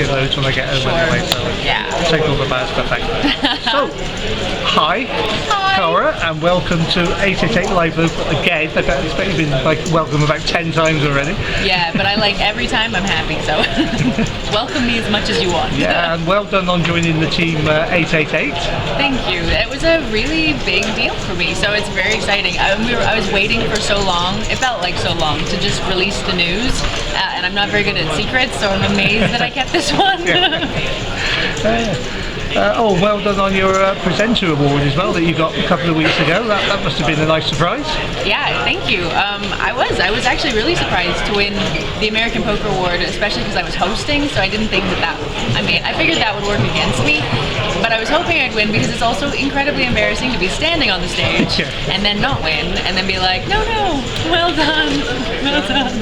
it loads when I get home anyway, so I'll take all the bad stuff out. So, hi, Cara, and welcome to 888 Live again. I bet you've been like welcome about 10 times already. Yeah, but I like every time I'm happy, so welcome me as much as you want. Yeah, and well done on joining the team 888. Thank you. It was a really big deal for me, so it's very exciting. I was waiting for so long, it felt like so long, to just release the news, and I'm not very good at secrets, so I'm amazed that I kept this one. Oh, well done on your presenter award as well that you got a couple of weeks ago. That must have been a nice surprise. Yeah, thank you. I was actually really surprised to win the American Poker Award, especially because I was hosting, so I didn't think I figured that would work against me, but I was hoping I'd win because it's also incredibly embarrassing to be standing on the stage and then not win, and then be like, no, well done, well done.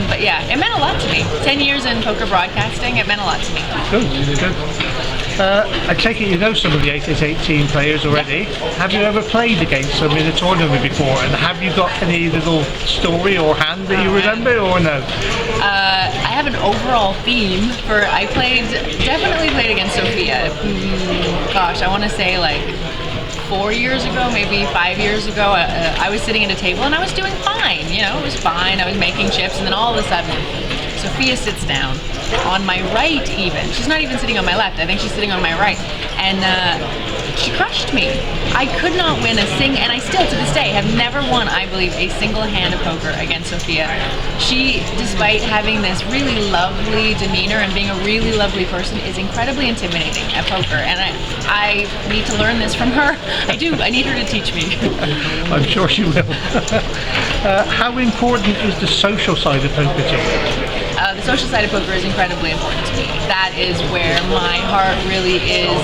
But yeah, it meant a lot to me. 10 years in poker broadcasting, it meant a lot to me. Good. I take it you know some of the 888 team players already. Have you ever played against them in a tournament before? And have you got any little story or hand that you remember, or no? I have an overall theme for. I definitely played against Sophia. Gosh, I want to say like 4 years ago, maybe 5 years ago. I was sitting at a table and I was doing fine. It was fine. I was making chips, and then all of a sudden, Sophia sits down on my right even. She's not even sitting on my left. I think she's sitting on my right. And she crushed me. I could not win and I still to this day have never won, I believe, a single hand of poker against Sophia. She, despite having this really lovely demeanor and being a really lovely person, is incredibly intimidating at poker. And I need to learn this from her. I do. I need her to teach me. I'm sure she will. How important is the social side of poker to you? The social side of poker is incredibly important to me. That is where my heart really is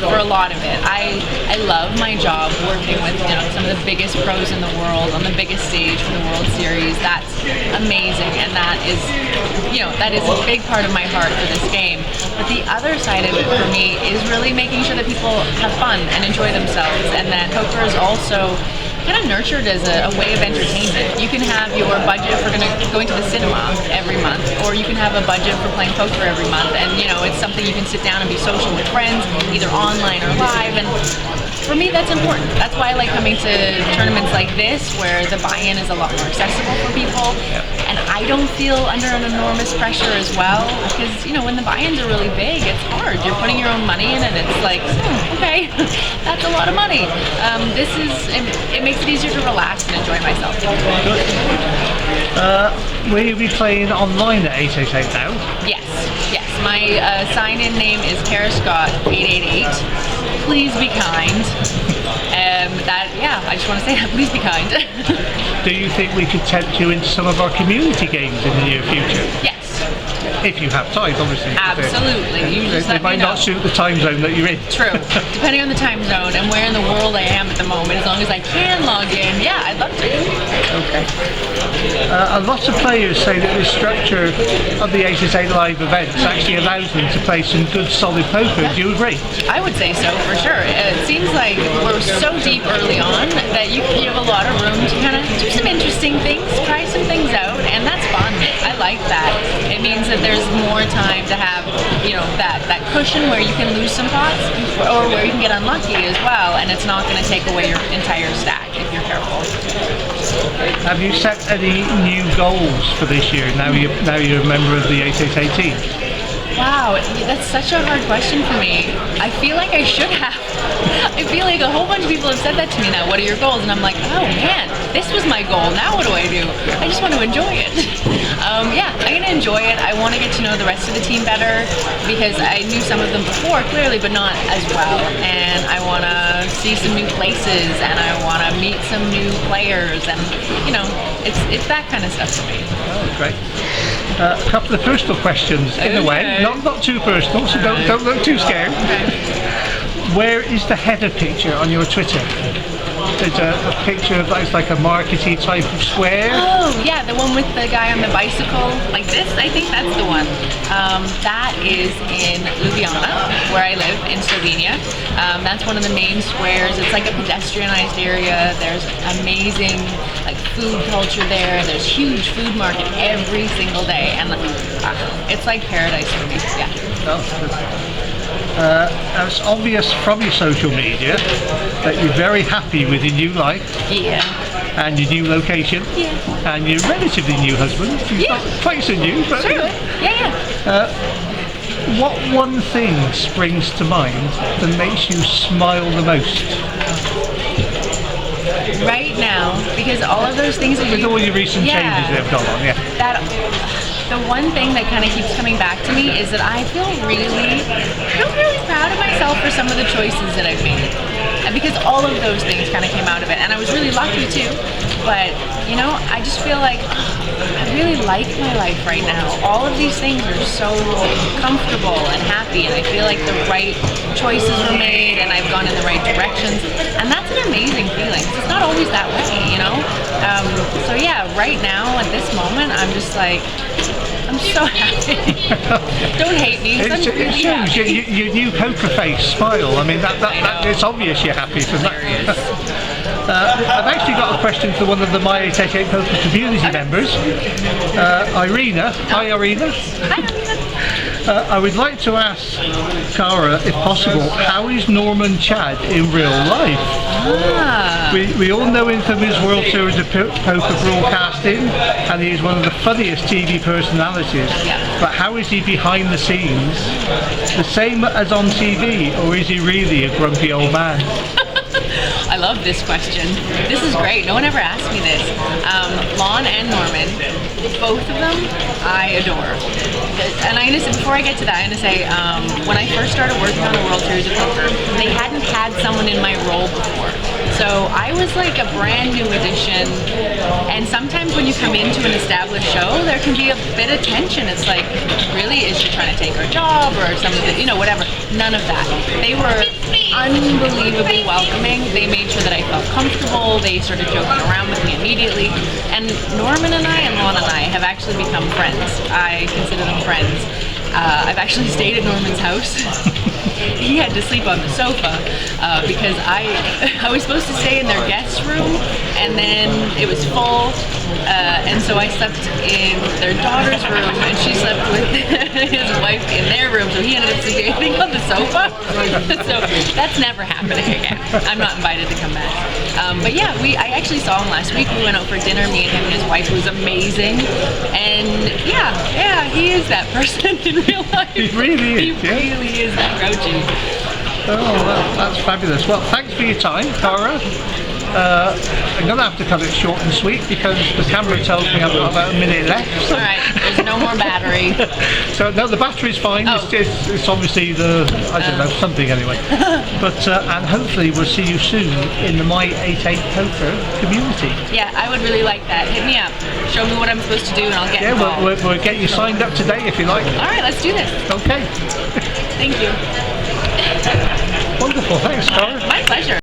for a lot of it. I love my job working with some of the biggest pros in the world on the biggest stage for the World Series. That's amazing, and that is a big part of my heart for this game. But the other side of it for me is really making sure that people have fun and enjoy themselves, and that poker is also kind of nurtured as a way of entertainment. You can have your budget for going to the cinema every month, or you can have a budget for playing poker every month, and it's something you can sit down and be social with friends, either online or live, and for me that's important. That's why I like coming to tournaments like this, where the buy-in is a lot more accessible for people, and I don't feel under an enormous pressure as well, because when the buy-ins are really big, it's hard. You're putting your own money in, and it's like, okay, that's a lot of money. It makes it easier to relax and enjoy myself. Good. Will you be playing online at 888 now? Yes. My sign-in name is Cara Scott 888. Please be kind. I just want to say that. Please be kind. Do you think we could tempt you into some of our community games in the near future? Yes. If you have time, obviously. Absolutely. They might not suit the time zone that you're in. True. Depending on the time zone and where in the world I am at the moment, as long as I can log in, I'd love to. Okay. A lot of players say that the structure of the 888 Live events actually allows them to play some good solid poker. Do you agree? I would say so, for sure. It seems like we're so deep early on that you have a lot of room to kind of do some interesting things, try some things out, and that's fun. I like that. It means that there's more time to have, that cushion where you can lose some pots, or where you can get unlucky as well, and it's not going to take away your entire stack if you're careful. Have you set any new goals for this year? Now you're a member of the 888 team. Wow, that's such a hard question for me. I feel like I should have. I feel like a whole bunch of people have said that to me now. What are your goals? And I'm like, oh man, this was my goal. Now what do? I just want to enjoy it. I'm going to enjoy it. I want to get to know the rest of the team better, because I knew some of them before, clearly, but not as well. And I want to see some new places, and I want to meet some new players, and it's that kind of stuff for me. Oh, great. A couple of personal questions in a way, not too personal, so don't look too scared. Okay. Where is the header picture on your Twitter? There's a picture of it's like a markety type of square. Oh, yeah, the one with the guy on the bicycle, like this, I think that's the one. That is in Ljubljana, where I live, in Slovenia. That's one of the main squares. It's like a pedestrianized area. There's amazing like food culture there. There's huge food market every single day, and it's like paradise for me. Yeah. It's obvious from your social media that you're very happy with your new life. Yeah. And your new location. Yeah. And your relatively new husband. He's not quite so new, but true. Yeah. What one thing springs to mind that makes you smile the most? Right now, because all of those things that with all your recent changes that have gone on, the one thing that kind of keeps coming back to me is that I feel really proud of myself for some of the choices that I've made. And because all of those things kind of came out of it. And I was really lucky too. But, you know, I just feel like I really like my life right now. All of these things are so comfortable and happy. And I feel like the right choices were made and I've gone in the right directions. And that's an amazing feeling. It's not always that way, you know? So yeah, right now at this moment, I'm just like, I'm so happy. Don't hate me. It shows your new poker face smile. I mean, that it's obvious you're happy from that. I've actually got a question for one of the My 888 Poker community members, Irina. Hi, Irina. I would like to ask Cara, if possible, how is Norman Chad in real life? We all know him from his World Series of Poker broadcasting, and he is one of the funniest TV personalities. But how is he behind the scenes? The same as on TV, or is he really a grumpy old man? I love this question. This is great. No one ever asked me this. Lon and Norman, both of them, I adore. And I'm gonna say, before I get to that, I'm gonna say, when I first started working on the World Series of Poker, they hadn't had someone in my role before. So I was like a brand new addition, and sometimes when you come into an established show, there can be a bit of tension. It's like, really, is she trying to take our job or something, you know, whatever. None of that. They were unbelievably welcoming. They made sure that I felt comfortable. They started joking around with me immediately. And Norman and I and Lon and I have actually become friends. I consider them friends. I've actually stayed at Norman's house. He had to sleep on the sofa because I was supposed to stay in their guest room, and then it was full, and so I slept in their daughter's room, and she slept with his wife in their room, so he ended up sleeping on the sofa. So that's never happening again. I'm not invited to come back. But yeah, I actually saw him last week. We went out for dinner, me and him and his wife, who was amazing. And yeah, he is that person in real life. He really is. He really is that grouchy. Oh, that's fabulous. Well, thanks for your time, Cara. I'm going to have to cut it short and sweet because the camera tells me I've got about a minute left. So. Alright, there's no more battery. So no, the battery's fine. Oh. It's obviously I don't know, something anyway. But and hopefully we'll see you soon in the My 88 Poker community. Yeah, I would really like that. Hit me up. Show me what I'm supposed to do and I'll get involved. We'll get you signed up today if you like. Alright, let's do this. Okay. Thank you. Wonderful. Thanks, Cara. My pleasure.